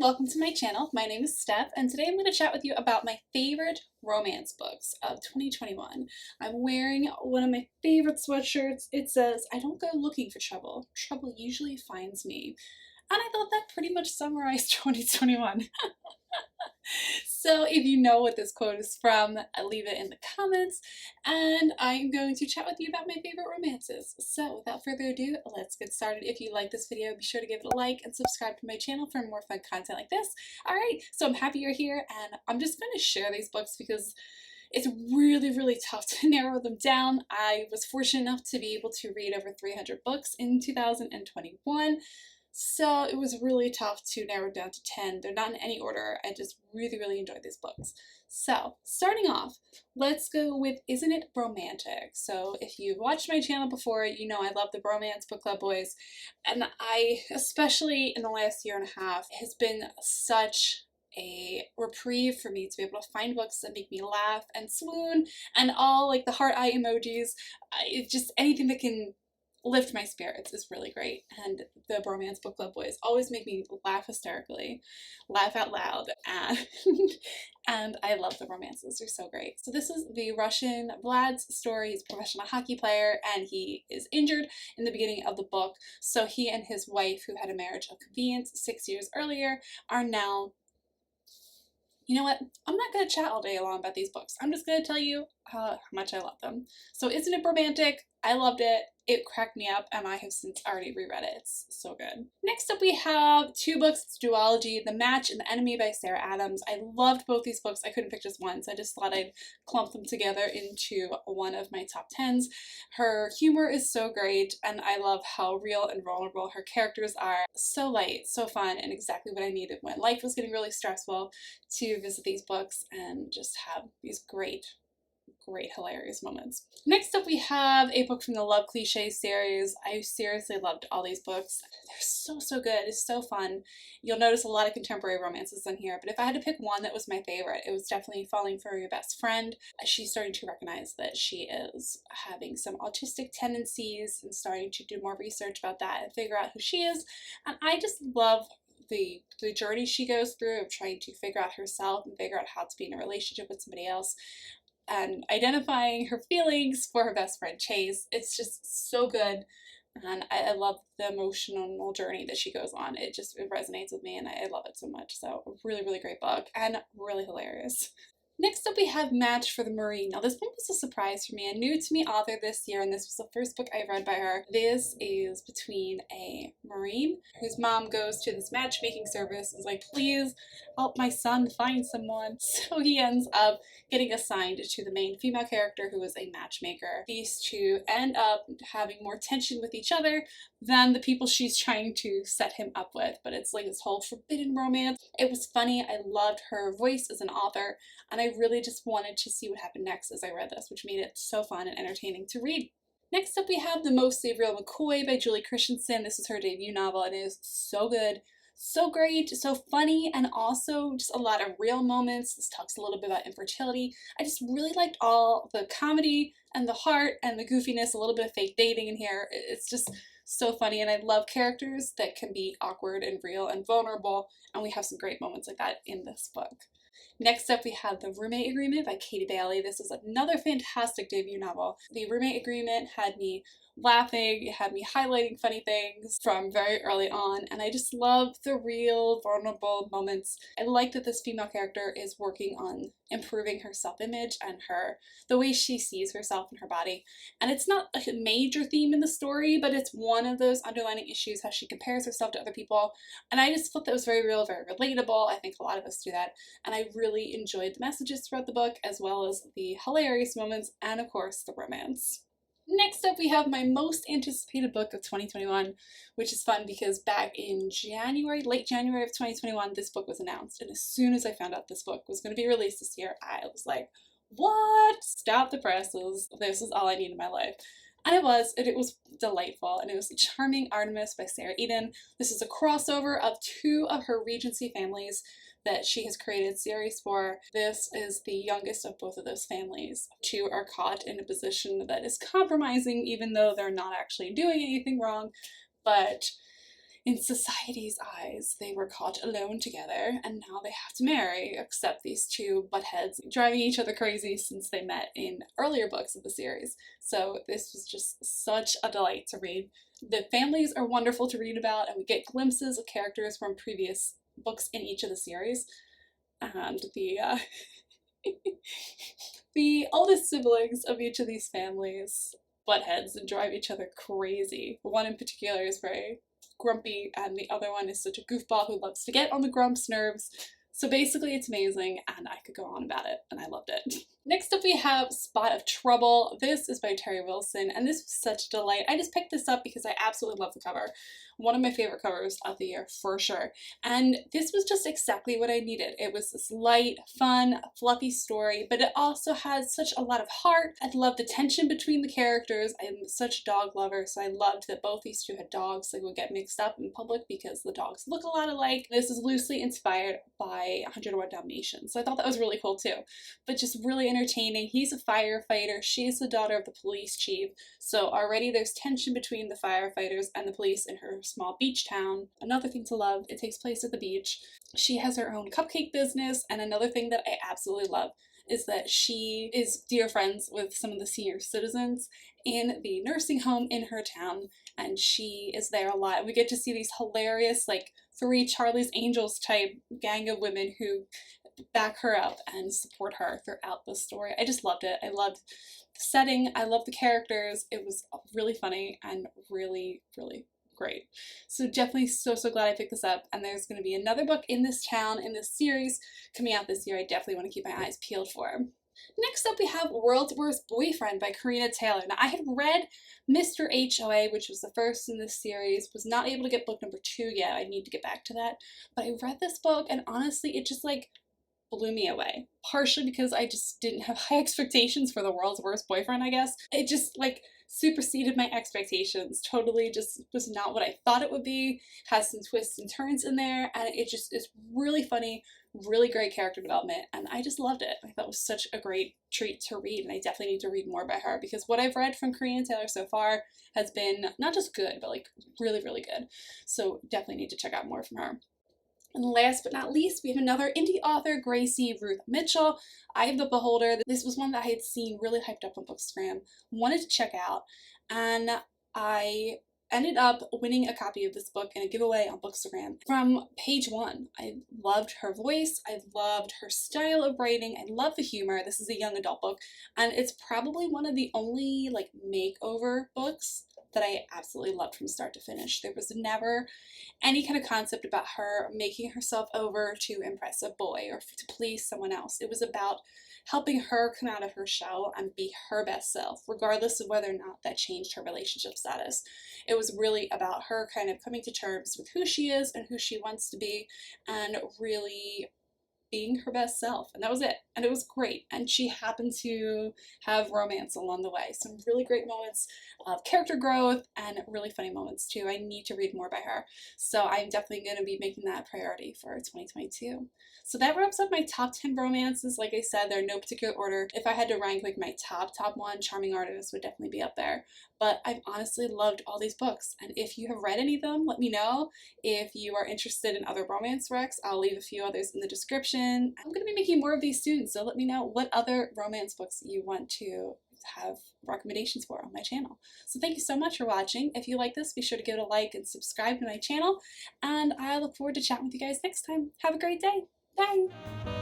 welcome to my channel. My name is Steph, and today I'm going to chat with you about my favorite romance books of 2021. I'm wearing one of my favorite sweatshirts. It says, "I don't go looking for trouble. Trouble usually finds me." And I thought that pretty much summarized 2021. So if you know what this quote is from, leave it in the comments, and I'm going to chat with you about my favorite romances. So without further ado, let's get started. If you like this video, be sure to give it a like and subscribe to my channel for more fun content like this. Alright, so I'm happy you're here, and I'm just going to share these books because it's really tough to narrow them down. I was fortunate enough to be able to read over 300 books in 2021. So it was really tough to narrow it down to 10. They're not in any order. I just really enjoyed these books. So starting off, let's go with Isn't It Romantic? So if you've watched my channel before, you know I love the Bromance Book Club boys. And I, especially in the last year and a half, has been such a reprieve for me to be able to find books that make me laugh and swoon and all like the heart eye emojis. It's just anything that can lift my spirits is really great, and the Bromance Book Club boys always make me laugh hysterically, laugh out loud, and I love the romances. They're so great. So this is the Russian Vlad's story. He's a professional hockey player, and he is injured in the beginning of the book, so he and his wife, who had a marriage of convenience 6 years earlier, are now, you know what, I'm not going to chat all day long about these books. I'm just going to tell you how much I love them. So Isn't It Romantic? I loved it. It cracked me up, and I have since already reread it. It's so good. Next up we have two books. It's a duology, The Match and the Enemy by Sarah Adams. I loved both these books. I couldn't pick just one, so I just thought I'd clump them together into one of my top 10s. Her humor is so great, and I love how real and vulnerable her characters are. So light, so fun, and exactly what I needed when life was getting really stressful, to visit these books and just have these great hilarious moments. Next up we have a book from the Love Cliches series. I seriously loved all these books. They're so good. It's so fun. You'll notice a lot of contemporary romances in here, but if I had to pick one that was my favorite, it was definitely Falling for Your Best Friend. She's starting to recognize that she is having some autistic tendencies and starting to do more research about that and figure out who she is, and I just love the journey she goes through of trying to figure out herself and figure out how to be in a relationship with somebody else, and identifying her feelings for her best friend Chase. It's just so good, and I love the emotional journey that she goes on. It resonates with me, and I love it so much. So a really great book, and really hilarious. Next up we have Match for the Marine. Now this one was a surprise for me, a new to me author this year, and this was the first book I read by her. This is between a Marine whose mom goes to this matchmaking service and is like, "Please help my son find someone." So he ends up getting assigned to the main female character, who is a matchmaker. These two end up having more tension with each other than the people she's trying to set him up with, but it's like this whole forbidden romance. It was funny. I loved her voice as an author, and I really just wanted to see what happened next as I read this, which made it so fun and entertaining to read. Next up we have The Mostly Real McCoy by Julie Christensen. This is her debut novel, and it is so good, so great, so funny, and also just a lot of real moments. This talks a little bit about infertility. I just really liked all the comedy and the heart and the goofiness, a little bit of fake dating in here. It's just so funny, and I love characters that can be awkward and real and vulnerable, and we have some great moments like that in this book. Next up we have The Roommate Agreement by Katie Bailey. This is another fantastic debut novel. The Roommate Agreement had me laughing, it had me highlighting funny things from very early on, and I just love the real vulnerable moments. I like that this female character is working on improving her self-image and the way she sees herself and her body, and it's not a major theme in the story, but it's one of those underlining issues, how she compares herself to other people, and I just thought that was very real, very relatable. I think a lot of us do that, and I really enjoyed the messages throughout the book, as well as the hilarious moments, and of course the romance. Next up we have my most anticipated book of 2021, which is fun because back in January, late January of 2021, this book was announced, and as soon as I found out this book was going to be released this year, I was like, what? Stop the presses. This is all I need in my life. And it was delightful, and it was Charming Artemis by Sarah Eden. This is a crossover of two of her Regency families that she has created series for. This is the youngest of both of those families. Two are caught in a position that is compromising, even though they're not actually doing anything wrong, but in society's eyes, they were caught alone together, and now they have to marry, except these two buttheads driving each other crazy since they met in earlier books of the series. So this was just such a delight to read. The families are wonderful to read about, and we get glimpses of characters from previous books in each of the series. And the oldest siblings of each of these families butt heads and drive each other crazy. One in particular is very grumpy, and the other one is such a goofball who loves to get on the grump's nerves. So basically it's amazing, and I could go on about it, and I loved it. Next up we have Spot of Trouble. This is by Terry Wilson, and this was such a delight. I just picked this up because I absolutely love the cover. One of my favorite covers of the year for sure. And this was just exactly what I needed. It was this light, fun, fluffy story, but it also had such a lot of heart. I loved the tension between the characters. I'm such a dog lover, so I loved that both these two had dogs that would get mixed up in public because the dogs look a lot alike. This is loosely inspired by 101 Dalmatians, so I thought that was really cool too. But just really entertaining. He's a firefighter. She's the daughter of the police chief, so already there's tension between the firefighters and the police in her small beach town. Another thing to love, it takes place at the beach. She has her own cupcake business, and another thing that I absolutely love is that she is dear friends with some of the senior citizens in the nursing home in her town, and she is there a lot. We get to see these hilarious, like, 3 Charlie's Angels type gang of women who back her up and support her throughout the story. I just loved it. I loved the setting. I loved the characters. It was really funny and really, really great. So definitely so glad I picked this up, and there's going to be another book in this town in this series coming out this year. I definitely want to keep my eyes peeled for. Next up we have World's Worst Boyfriend by Karina Taylor. Now I had read Mr. HOA, which was the first in this series, was not able to get book number 2 yet. I need to get back to that, but I read this book and honestly it just like blew me away. Partially because I just didn't have high expectations for the World's Worst Boyfriend, I guess. It just like superseded my expectations. Totally just was not what I thought it would be. Has some twists and turns in there, and it just is really funny, really great character development, and I just loved it. I thought it was such a great treat to read, and I definitely need to read more by her because what I've read from Karina Taylor so far has been not just good, but like really, really good. So definitely need to check out more from her. And last but not least, we have another indie author, Gracie Ruth Mitchell. Eye of the Beholder. This was one that I had seen really hyped up on bookstagram, wanted to check out, and I ended up winning a copy of this book in a giveaway on bookstagram from page 1. I loved her voice, I loved her style of writing, I love the humor. This is a young adult book, and it's probably one of the only like makeover books that I absolutely loved from start to finish. There was never any kind of concept about her making herself over to impress a boy or to please someone else. It was about helping her come out of her shell and be her best self, regardless of whether or not that changed her relationship status. It was really about her kind of coming to terms with who she is and who she wants to be, and really being her best self, and that was it, and it was great. And she happened to have romance along the way, some really great moments of character growth and really funny moments too. I need to read more by her, so I'm definitely going to be making that a priority for 2022. So that wraps up my top 10 romances. Like I said, they're in no particular order. If I had to rank like my top one, Charming Artemis would definitely be up there, but I've honestly loved all these books, and if you have read any of them, let me know. If you are interested in other romance recs, I'll leave a few others in the description. I'm going to be making more of these soon, so let me know what other romance books you want to have recommendations for on my channel. So thank you so much for watching. If you like this, be sure to give it a like and subscribe to my channel, and I look forward to chatting with you guys next time. Have a great day. Bye!